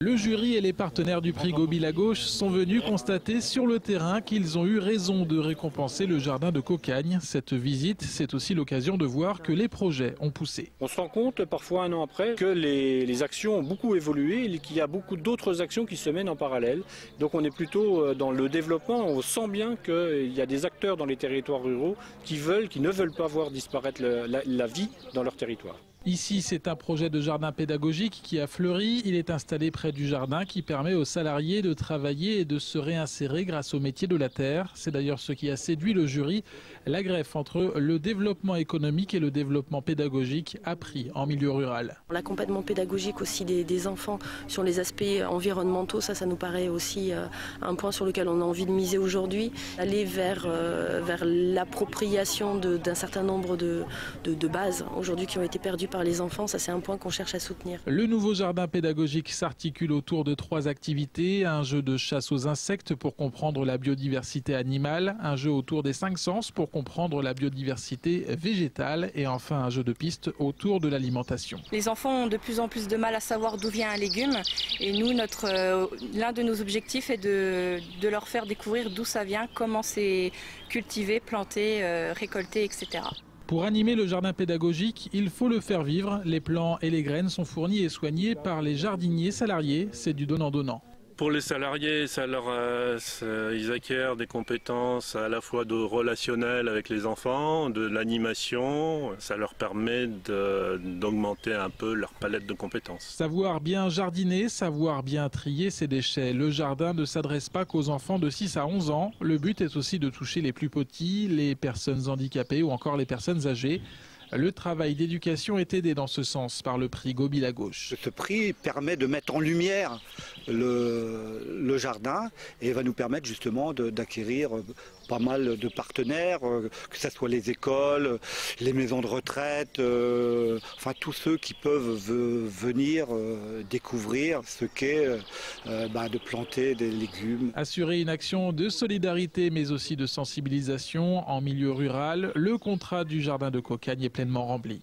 Le jury et les partenaires du prix Gobie à gauche sont venus constater sur le terrain qu'ils ont eu raison de récompenser le jardin de Cocagne. Cette visite, c'est aussi l'occasion de voir que les projets ont poussé. On se rend compte parfois un an après que les actions ont beaucoup évolué et qu'il y a beaucoup d'autres actions qui se mènent en parallèle. Donc on est plutôt dans le développement. On sent bien qu'il y a des acteurs dans les territoires ruraux qui ne veulent pas voir disparaître la vie dans leur territoire. Ici, c'est un projet de jardin pédagogique qui a fleuri. Il est installé près du jardin qui permet aux salariés de travailler et de se réinsérer grâce au métier de la terre. C'est d'ailleurs ce qui a séduit le jury. La greffe entre le développement économique et le développement pédagogique appris en milieu rural. L'accompagnement pédagogique aussi des enfants sur les aspects environnementaux, ça nous paraît aussi un point sur lequel on a envie de miser aujourd'hui. Aller vers l'appropriation d'un certain nombre de bases aujourd'hui qui ont été perdues par les enfants, ça c'est un point qu'on cherche à soutenir. Le nouveau jardin pédagogique s'articule autour de 3 activités. Un jeu de chasse aux insectes pour comprendre la biodiversité animale, un jeu autour des 5 sens pour comprendre la biodiversité végétale et enfin un jeu de piste autour de l'alimentation. Les enfants ont de plus en plus de mal à savoir d'où vient un légume et nous, l'un de nos objectifs est de leur faire découvrir d'où ça vient, comment c'est cultivé, planté, récolté, etc. Pour animer le jardin pédagogique, il faut le faire vivre. Les plants et les graines sont fournis et soignés par les jardiniers salariés. C'est du donnant-donnant. Pour les salariés, ils acquièrent des compétences à la fois de relationnel avec les enfants, de l'animation. Ça leur permet d'augmenter un peu leur palette de compétences. Savoir bien jardiner, savoir bien trier ses déchets. Le jardin ne s'adresse pas qu'aux enfants de 6 à 11 ans. Le but est aussi de toucher les plus petits, les personnes handicapées ou encore les personnes âgées. Le travail d'éducation est aidé dans ce sens par le prix Gobie à gauche. Ce prix permet de mettre en lumière le jardin et va nous permettre justement d'acquérir pas mal de partenaires, que ce soit les écoles, les maisons de retraite, enfin tous ceux qui peuvent venir découvrir ce qu'est de planter des légumes. Assurer une action de solidarité mais aussi de sensibilisation en milieu rural, le contrat du jardin de Cocagne est pleinement rempli.